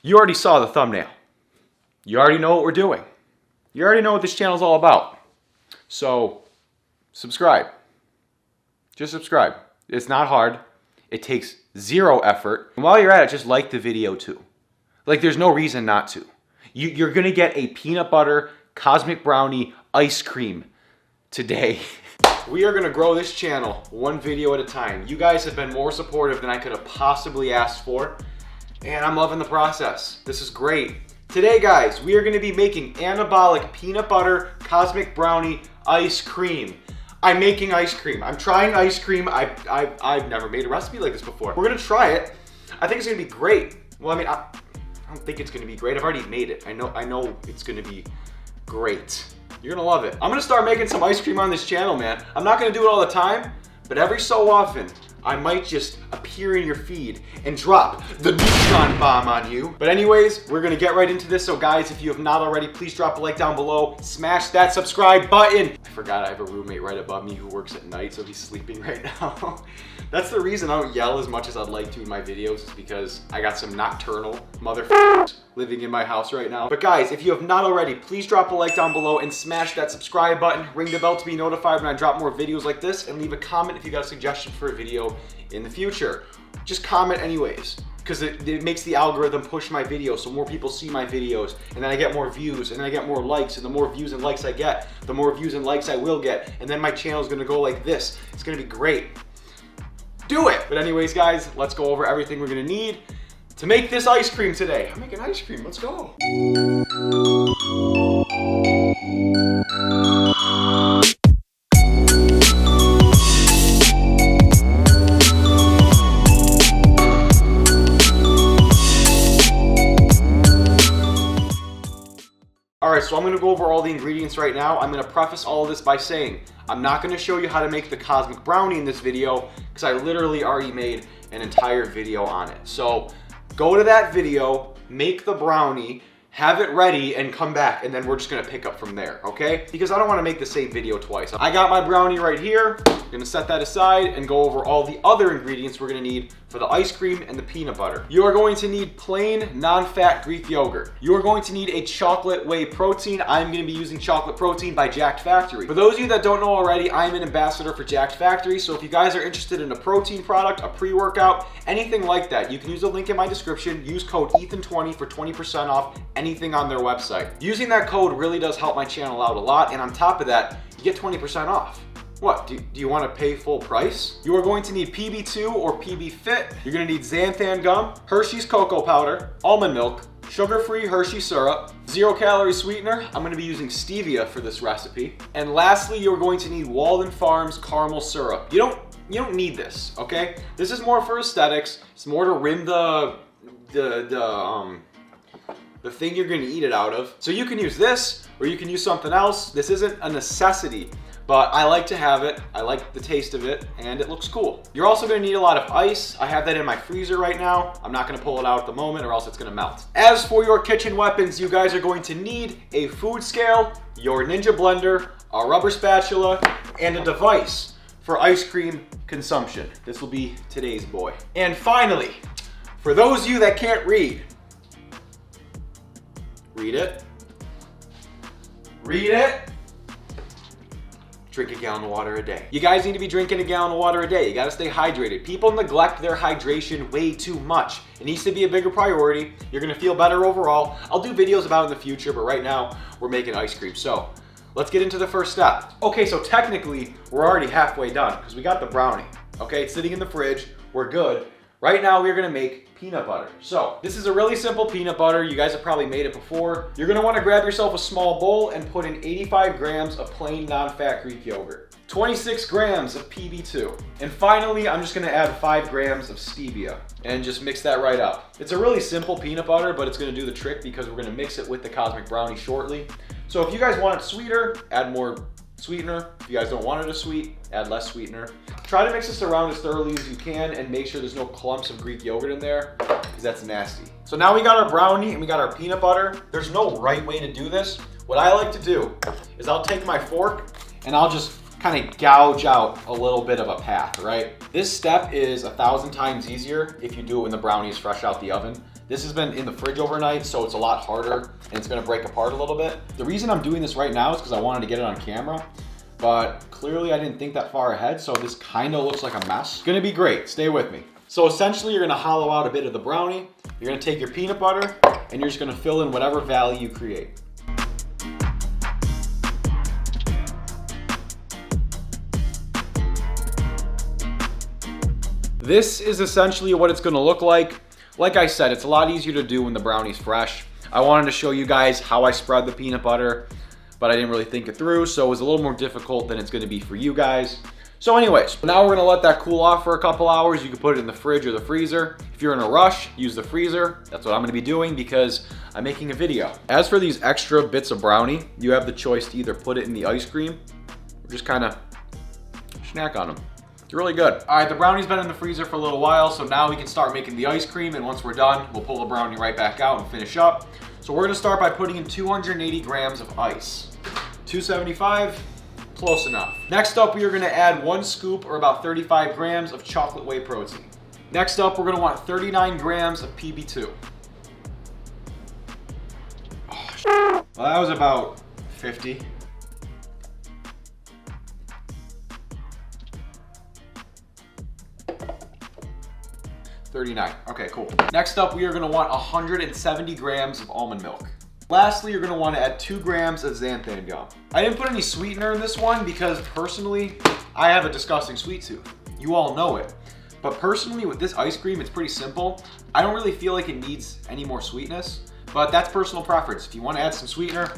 You already saw the thumbnail. You already know what we're doing. You already know what this channel is all about. So, subscribe. Just subscribe. It's not hard. It takes zero effort. And while you're at it, just like the video too. Like, there's no reason not to. You're gonna get a peanut butter cosmic brownie ice cream today. We are gonna grow this channel one video at a time. You guys have been more supportive than I could have possibly asked for, and I'm loving the process. This is great. Today, guys, we are gonna be making Anabolic peanut butter cosmic brownie ice cream. I'm making ice cream. I'm trying ice cream. I've never made a recipe like this before. We're gonna try it. I think it's gonna be great. Well, I mean, I don't think it's gonna be great. I've already made it. I know it's gonna be great. You're gonna love it. I'm gonna start making some ice cream on this channel, man. I'm not gonna do it all the time, but every so often, I might just appear in your feed and drop the neutron bomb on you. But anyways, we're gonna get right into this. So guys, if you have not already, please drop a like down below. Smash that subscribe button. I forgot I have a roommate right above me who works at night, so he's sleeping right now. That's the reason I don't yell as much as I'd like to in my videos, is because I got some nocturnal motherfuckers living in my house right now. But guys, if you have not already, please drop a like down below and smash that subscribe button. Ring the bell to be notified when I drop more videos like this, and leave a comment if you got a suggestion for a video in the future. Just comment anyways, because it makes the algorithm push my videos so more people see my videos, and then I get more views, and then I get more likes, and the more views and likes I get, the more views and likes I will get, and then my channel is gonna go like this. It's gonna be great. Do it! But anyways, guys, let's go over everything we're gonna need to make this ice cream today. I'm making ice cream, let's go. Alright, so I'm going to go over all the ingredients right now. I'm going to preface all of this by saying I'm not going to show you how to make the cosmic brownie in this video, because I literally already made an entire video on it. So go to that video, make the brownie, have it ready, and come back, and then we're just going to pick up from there, okay? Because I don't want to make the same video twice. I got my brownie right here. I'm going to set that aside and go over all the other ingredients we're going to need for the ice cream and the peanut butter. You are going to need plain, non-fat Greek yogurt. You are going to need a chocolate whey protein. I'm going to be using chocolate protein by Jacked Factory. For those of you that don't know already, I'm an ambassador for Jacked Factory, so if you guys are interested in a protein product, a pre-workout, anything like that, you can use the link in my description. Use code Ethan20 for 20% off anything on their website. Using that code really does help my channel out a lot, and on top of that, you get 20% off. What, do you want to pay full price? You are going to need PB2 or PB Fit. You're going to need xanthan gum, Hershey's cocoa powder, almond milk, sugar-free Hershey syrup, 0-calorie sweetener. I'm going to be using stevia for this recipe. And lastly, you're going to need Walden Farms caramel syrup. You don't need this, okay? This is more for aesthetics. It's more to rim the thing you're going to eat it out of. So you can use this, or you can use something else. This isn't a necessity, but I like to have it. I like the taste of it, and it looks cool. You're also gonna need a lot of ice. I have that in my freezer right now. I'm not gonna pull it out at the moment, or else it's gonna melt. As for your kitchen weapons, you guys are going to need a food scale, your Ninja blender, a rubber spatula, and a device for ice cream consumption. This will be today's boy. And finally, for those of you that can't read it, read it, drink a gallon of water a day. You guys need to be drinking a gallon of water a day. You gotta stay hydrated. People neglect their hydration way too much. It needs to be a bigger priority. You're gonna feel better overall. I'll do videos about it in the future, but right now, we're making ice cream. So, let's get into the first step. Okay, so technically, we're already halfway done, because we got the brownie. Okay, it's sitting in the fridge, we're good. Right now, we're gonna make peanut butter. So, this is a really simple peanut butter. You guys have probably made it before. You're gonna wanna grab yourself a small bowl and put in 85 grams of plain non-fat Greek yogurt, 26 grams of PB2, and finally, I'm just gonna add 5 grams of stevia and just mix that right up. It's a really simple peanut butter, but it's gonna do the trick because we're gonna mix it with the cosmic brownie shortly. So if you guys want it sweeter, add more sweetener. If you guys don't want it as sweet, add less sweetener. Try to mix this around as thoroughly as you can and make sure there's no clumps of Greek yogurt in there, because that's nasty. So now we got our brownie and we got our peanut butter. There's no right way to do this. What I like to do is I'll take my fork and I'll just kind of gouge out a little bit of a path, right? This step is 1,000 times easier if you do it when the brownie is fresh out the oven. This has been in the fridge overnight, so it's a lot harder and it's gonna break apart a little bit. The reason I'm doing this right now is because I wanted to get it on camera, but clearly I didn't think that far ahead, so this kind of looks like a mess. It's gonna be great, stay with me. So essentially you're gonna hollow out a bit of the brownie, you're gonna take your peanut butter, and you're just gonna fill in whatever valley you create. This is essentially what it's gonna look like. Like I said, it's a lot easier to do when the brownie's fresh. I wanted to show you guys how I spread the peanut butter, but I didn't really think it through, so it was a little more difficult than it's gonna be for you guys. So anyways, now we're gonna let that cool off for a couple hours. You can put it in the fridge or the freezer. If you're in a rush, use the freezer. That's what I'm gonna be doing because I'm making a video. As for these extra bits of brownie, you have the choice to either put it in the ice cream or just kind of snack on them. It's really good. All right, the brownie's been in the freezer for a little while, so now we can start making the ice cream, and once we're done, we'll pull the brownie right back out and finish up. So we're gonna start by putting in 280 grams of ice. 275, close enough. Next up, we are gonna add 1 scoop or about 35 grams of chocolate whey protein. Next up, we're gonna want 39 grams of PB2. Oh, well, that was about 50. 39. Okay, cool. Next up, we are gonna want 170 grams of almond milk. Lastly, you're gonna wanna add 2 grams of xanthan gum. I didn't put any sweetener in this one because personally, I have a disgusting sweet tooth. You all know it. But personally, with this ice cream, it's pretty simple. I don't really feel like it needs any more sweetness, but that's personal preference. If you wanna add some sweetener,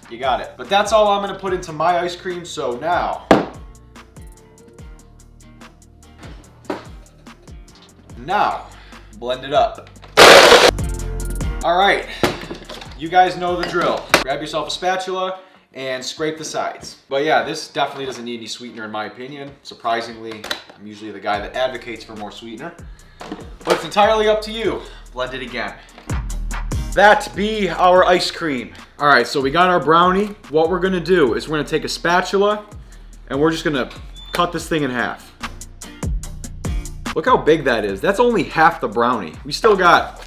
you got it. But that's all I'm gonna put into my ice cream, so now, blend it up. All right, you guys know the drill. Grab yourself a spatula and scrape the sides. But yeah, this definitely doesn't need any sweetener in my opinion. Surprisingly, I'm usually the guy that advocates for more sweetener. But it's entirely up to you. Blend it again. That be our ice cream. All right, so we got our brownie. What we're gonna do is we're gonna take a spatula and we're just gonna cut this thing in half. Look how big that is. That's only half the brownie. We still got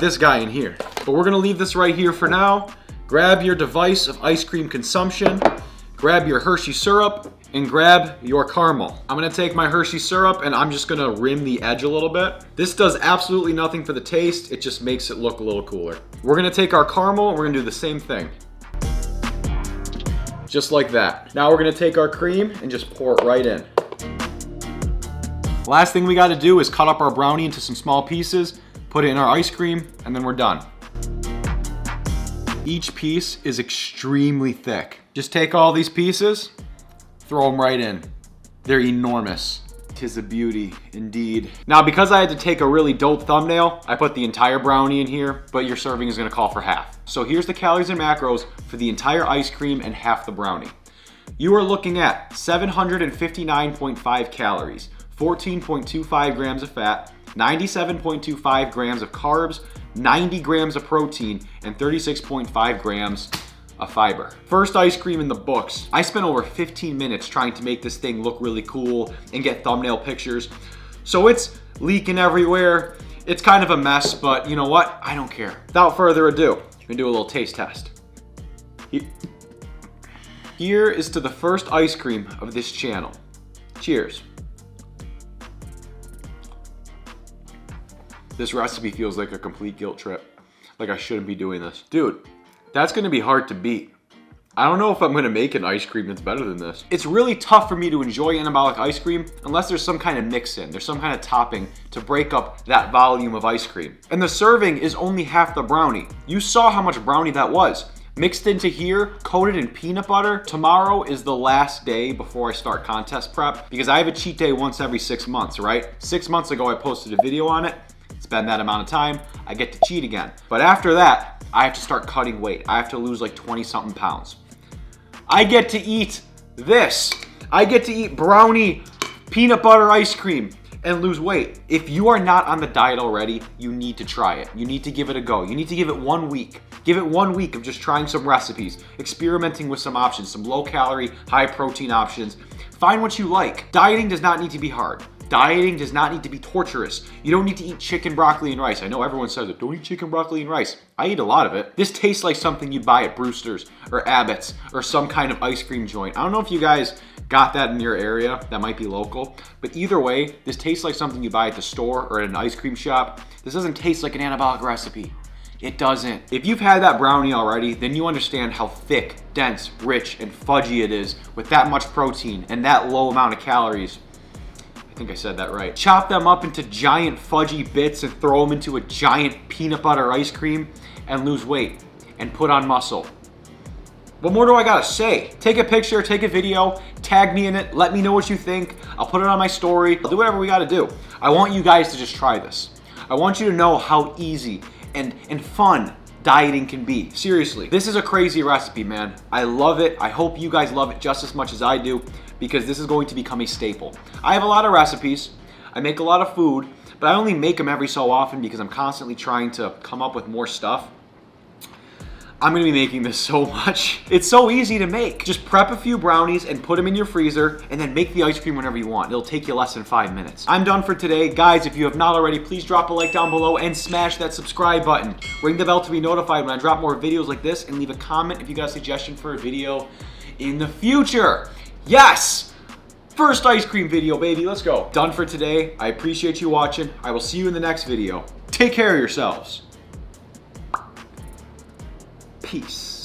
this guy in here. But we're gonna leave this right here for now. Grab your device of ice cream consumption, grab your Hershey syrup, and grab your caramel. I'm gonna take my Hershey syrup and I'm just gonna rim the edge a little bit. This does absolutely nothing for the taste, it just makes it look a little cooler. We're gonna take our caramel and we're gonna do the same thing. Just like that. Now we're gonna take our cream and just pour it right in. Last thing we gotta do is cut up our brownie into some small pieces, put it in our ice cream, and then we're done. Each piece is extremely thick. Just take all these pieces, throw them right in. They're enormous. 'Tis a beauty, indeed. Now, because I had to take a really dope thumbnail, I put the entire brownie in here, but your serving is gonna call for half. So here's the calories and macros for the entire ice cream and half the brownie. You are looking at 759.5 calories, 14.25 grams of fat, 97.25 grams of carbs, 90 grams of protein, and 36.5 grams of fiber. First ice cream in the books. I spent over 15 minutes trying to make this thing look really cool and get thumbnail pictures. So it's leaking everywhere. It's kind of a mess, but you know what? I don't care. Without further ado, we're gonna do a little taste test. Here is to the first ice cream of this channel. Cheers. This recipe feels like a complete guilt trip. Like I shouldn't be doing this. Dude, that's gonna be hard to beat. I don't know if I'm gonna make an ice cream that's better than this. It's really tough for me to enjoy anabolic ice cream unless there's some kind of mix in, there's some kind of topping to break up that volume of ice cream. And the serving is only half the brownie. You saw how much brownie that was. Mixed into here, coated in peanut butter. Tomorrow is the last day before I start contest prep because I have a cheat day once every 6 months, right? 6 months ago, I posted a video on it. It's been that amount of time, I get to cheat again. But after that, I have to start cutting weight. I have to lose like 20 something pounds. I get to eat this. I get to eat brownie peanut butter ice cream. and lose weight. If you are not on the diet already, you need to try it. You need to give it a go. You need to give it 1 week. Give it 1 week of just trying some recipes, experimenting with some options, some low calorie, high protein options. Find what you like. Dieting does not need to be hard. Dieting does not need to be torturous. You don't need to eat chicken, broccoli, and rice. I know everyone says it, don't eat chicken, broccoli, and rice. I eat a lot of it. This tastes like something you'd buy at Brewster's or Abbott's or some kind of ice cream joint. I don't know if you guys got that in your area, that might be local, but either way, this tastes like something you buy at the store or at an ice cream shop. This doesn't taste like an anabolic recipe. It doesn't. If you've had that brownie already, then you understand how thick, dense, rich, and fudgy it is with that much protein and that low amount of calories. I think I said that right. Chop them up into giant fudgy bits and throw them into a giant peanut butter ice cream and lose weight and put on muscle. What more do I gotta say? Take a picture, take a video, tag me in it, let me know what you think. I'll put it on my story. I'll do whatever we gotta do. I want you guys to just try this. I want you to know how easy and fun dieting can be. Seriously, this is a crazy recipe, man. I love it. I hope you guys love it just as much as I do, because this is going to become a staple. I have a lot of recipes. I make a lot of food, but I only make them every so often because I'm constantly trying to come up with more stuff. I'm gonna be making this so much. It's so easy to make. Just prep a few brownies and put them in your freezer and then make the ice cream whenever you want. It'll take you less than 5 minutes. I'm done for today. Guys, if you have not already, please drop a like down below and smash that subscribe button. Ring the bell to be notified when I drop more videos like this, and leave a comment if you got a suggestion for a video in the future. Yes! First ice cream video, baby. Let's go. Done for today. I appreciate you watching. I will see you in the next video. Take care of yourselves. Peace.